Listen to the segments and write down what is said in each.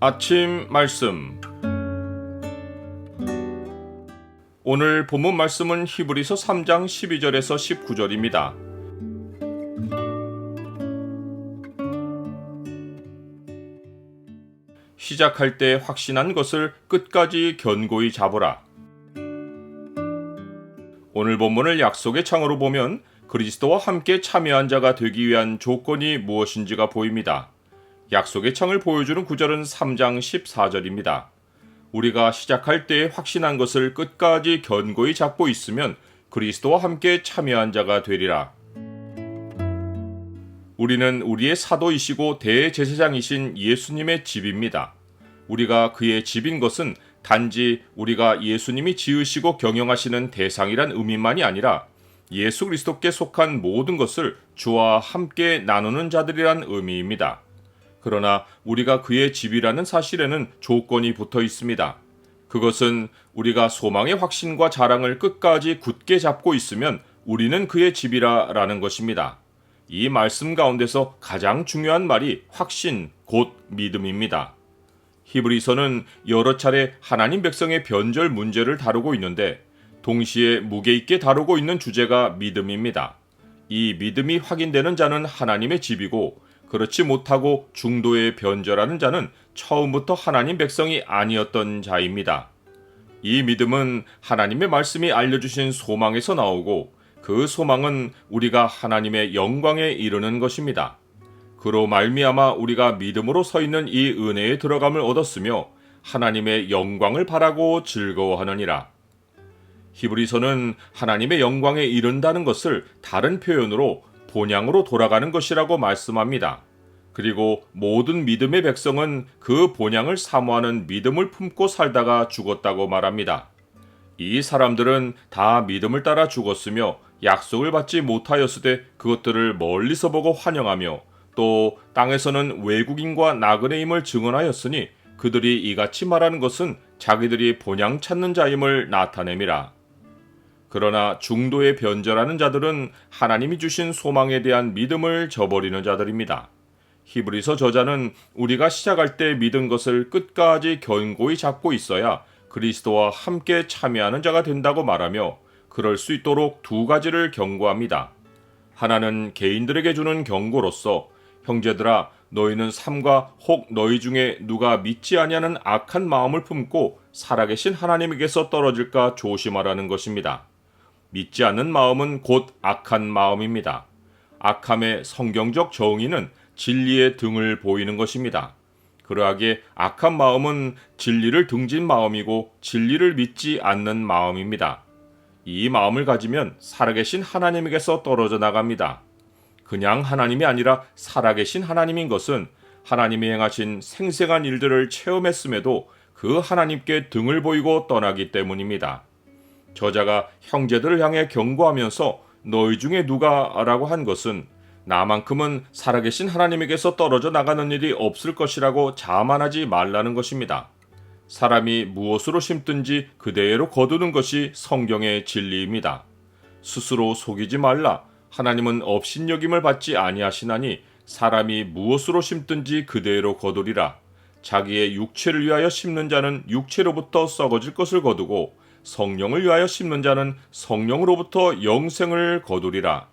아침 말씀. 오늘 본문 말씀은 히브리서 3장 12절에서 19절입니다. 시작할 때 확신한 것을 끝까지 견고히 잡으라. 오늘 본문을 약속의 창으로 보면 그리스도와 함께 참여한 자가 되기 위한 조건이 무엇인지가 보입니다. 약속의 창을 보여주는 구절은 3장 14절입니다. 우리가 시작할 때 확신한 것을 끝까지 견고히 잡고 있으면 그리스도와 함께 참여한 자가 되리라. 우리는 우리의 사도이시고 대제사장이신 예수님의 집입니다. 우리가 그의 집인 것은 단지 우리가 예수님이 지으시고 경영하시는 대상이란 의미만이 아니라 예수 그리스도께 속한 모든 것을 주와 함께 나누는 자들이란 의미입니다. 그러나 우리가 그의 집이라는 사실에는 조건이 붙어 있습니다. 그것은 우리가 소망의 확신과 자랑을 끝까지 굳게 잡고 있으면 우리는 그의 집이라라는 것입니다. 이 말씀 가운데서 가장 중요한 말이 확신, 곧 믿음입니다. 히브리서는 여러 차례 하나님 백성의 변절 문제를 다루고 있는데 동시에 무게 있게 다루고 있는 주제가 믿음입니다. 이 믿음이 확인되는 자는 하나님의 집이고 그렇지 못하고 중도에 변절하는 자는 처음부터 하나님 백성이 아니었던 자입니다. 이 믿음은 하나님의 말씀이 알려주신 소망에서 나오고 그 소망은 우리가 하나님의 영광에 이르는 것입니다. 그로 말미암아 우리가 믿음으로 서 있는 이 은혜에 들어감을 얻었으며 하나님의 영광을 바라고 즐거워하느니라. 히브리서는 하나님의 영광에 이른다는 것을 다른 표현으로 본향으로 돌아가는 것이라고 말씀합니다. 그리고 모든 믿음의 백성은 그 본향을 사모하는 믿음을 품고 살다가 죽었다고 말합니다. 이 사람들은 다 믿음을 따라 죽었으며 약속을 받지 못하였으되 그것들을 멀리서 보고 환영하며 또 땅에서는 외국인과 나그네임을 증언하였으니 그들이 이같이 말하는 것은 자기들이 본향 찾는 자임을 나타냄이라. 그러나 중도에 변절하는 자들은 하나님이 주신 소망에 대한 믿음을 저버리는 자들입니다. 히브리서 저자는 우리가 시작할 때 믿은 것을 끝까지 견고히 잡고 있어야 그리스도와 함께 참여하는 자가 된다고 말하며 그럴 수 있도록 두 가지를 경고합니다. 하나는 개인들에게 주는 경고로서 형제들아 너희는 삼가 혹 너희 중에 누가 믿지 아니하는 악한 마음을 품고 살아계신 하나님에게서 떨어질까 조심하라는 것입니다. 믿지 않는 마음은 곧 악한 마음입니다. 악함의 성경적 정의는 진리의 등을 보이는 것입니다. 그러하기에 악한 마음은 진리를 등진 마음이고 진리를 믿지 않는 마음입니다. 이 마음을 가지면 살아계신 하나님에게서 떨어져 나갑니다. 그냥 하나님이 아니라 살아계신 하나님인 것은 하나님이 행하신 생생한 일들을 체험했음에도 그 하나님께 등을 보이고 떠나기 때문입니다. 저자가 형제들을 향해 경고하면서 너희 중에 누가 라고 한 것은 나만큼은 살아계신 하나님에게서 떨어져 나가는 일이 없을 것이라고 자만하지 말라는 것입니다. 사람이 무엇으로 심든지 그대로 거두는 것이 성경의 진리입니다. 스스로 속이지 말라. 하나님은 업신여김을 받지 아니하시나니 사람이 무엇으로 심든지 그대로 거두리라. 자기의 육체를 위하여 심는 자는 육체로부터 썩어질 것을 거두고 성령을 위하여 심는 자는 성령으로부터 영생을 거두리라.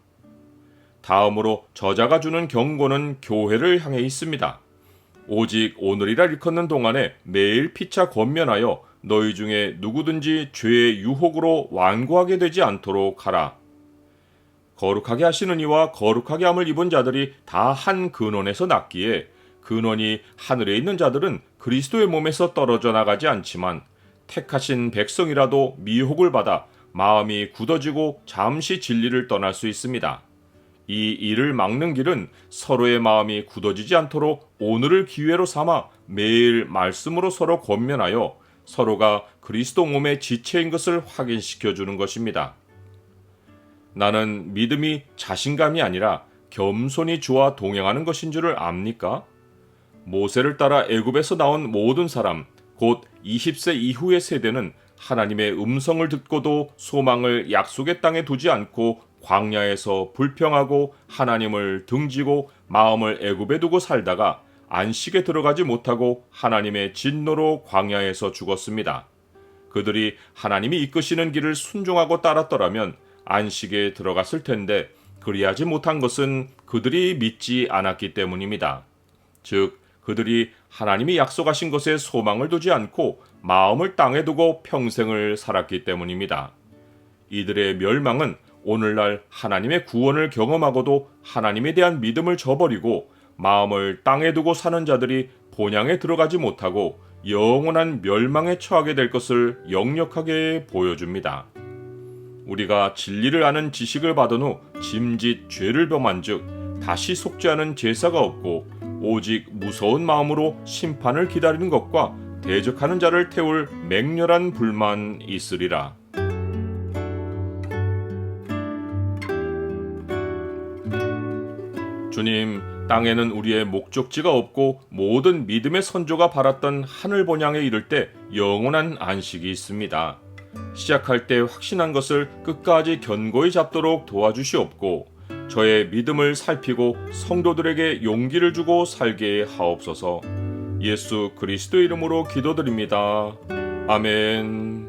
다음으로 저자가 주는 경고는 교회를 향해 있습니다. 오직 오늘이라 일컫는 동안에 매일 피차 권면하여 너희 중에 누구든지 죄의 유혹으로 완고하게 되지 않도록 하라. 거룩하게 하시는 이와 거룩하게 함을 입은 자들이 다 한 근원에서 났기에 근원이 하늘에 있는 자들은 그리스도의 몸에서 떨어져 나가지 않지만 택하신 백성이라도 미혹을 받아 마음이 굳어지고 잠시 진리를 떠날 수 있습니다. 이 일을 막는 길은 서로의 마음이 굳어지지 않도록 오늘을 기회로 삼아 매일 말씀으로 서로 권면하여 서로가 그리스도 몸의 지체인 것을 확인시켜 주는 것입니다. 나는 믿음이 자신감이 아니라 겸손히 주와 동행하는 것인 줄을 압니까? 모세를 따라 애굽에서 나온 모든 사람, 곧 20세 이후의 세대는 하나님의 음성을 듣고도 소망을 약속의 땅에 두지 않고 광야에서 불평하고 하나님을 등지고 마음을 애굽에 두고 살다가 안식에 들어가지 못하고 하나님의 진노로 광야에서 죽었습니다. 그들이 하나님이 이끄시는 길을 순종하고 따랐더라면 안식에 들어갔을 텐데 그리하지 못한 것은 그들이 믿지 않았기 때문입니다. 즉, 그들이 하나님이 약속하신 것에 소망을 두지 않고 마음을 땅에 두고 평생을 살았기 때문입니다. 이들의 멸망은 오늘날 하나님의 구원을 경험하고도 하나님에 대한 믿음을 저버리고 마음을 땅에 두고 사는 자들이 본향에 들어가지 못하고 영원한 멸망에 처하게 될 것을 역력하게 보여줍니다. 우리가 진리를 아는 지식을 받은 후 짐짓 죄를 범한즉 다시 속죄하는 제사가 없고 오직 무서운 마음으로 심판을 기다리는 것과 대적하는 자를 태울 맹렬한 불만 있으리라. 주님, 땅에는 우리의 목적지가 없고 모든 믿음의 선조가 바랐던 하늘 본향에 이를 때 영원한 안식이 있습니다. 시작할 때 확신한 것을 끝까지 견고히 잡도록 도와주시옵고 저의 믿음을 살피고 성도들에게 용기를 주고 살게 하옵소서. 예수 그리스도 이름으로 기도드립니다. 아멘.